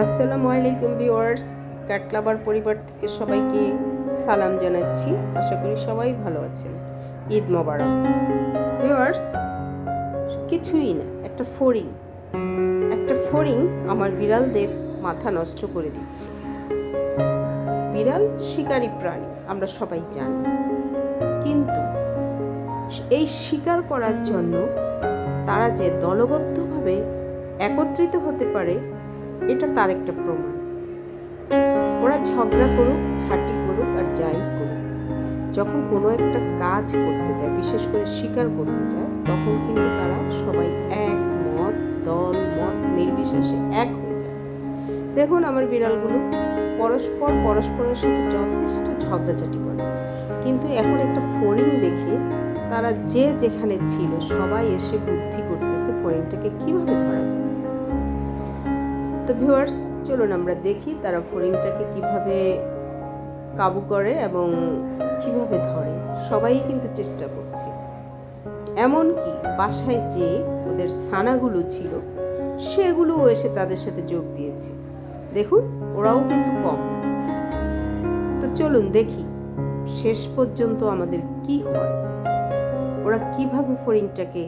আসসালামু আলাইকুম viewers, cat লাভার পরিবার থেকে সবাইকে সালাম জানাচ্ছি। আশা করি সবাই ভালো আছেন। ঈদ মোবারক ভিউয়ার্স। কিছুই না, একটা ফড়িং আমার বিড়ালদের মাথা নষ্ট করে দিচ্ছে। বিড়াল শিকারী প্রাণী, আমরা সবাই জানি, কিন্তু এই শিকার করার জন্য তারা যে দলবদ্ধভাবে একত্রিত হতে পারে, এটা তার একটা প্রমাণ। ওরা ঝগড়া করুক, ঝাঁটি করুক আর যাই করুক, যখন কোনো একটা কাজ করতে যায়, বিশেষ করে শিকার করতে যায়, তখন কিন্তু তারা সবাই দল মত নির্বিশেষে এক হয়ে যায়। দেখুন, আমার বিড়ালগুলো পরস্পরের সাথে যথেষ্ট ঝগড়াঝাটি করে, কিন্তু এখন একটা ফড়িং দেখে তারা যে যেখানে ছিল সবাই এসে বুদ্ধি করতেছে ফড়িংটাকে কিভাবে ধরা যায়। তো ভিউয়ার্স, চলুন আমরা দেখি তারা ফড়িংটাকে কিভাবে কাবু করে এবং কিভাবে ধরে। সবাই কিন্তু চেষ্টা করছে, এমনকি বাসায় যে ওদের ছানাগুলো ছিল সেগুলোও এসে তাদের সাথে যোগ দিয়েছে। দেখুন, ওরাও কিন্তু কম না। তো চলুন দেখি শেষ পর্যন্ত আমাদের কি হয়, ওরা কিভাবে ফড়িংটাকে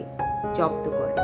জব্দ করে।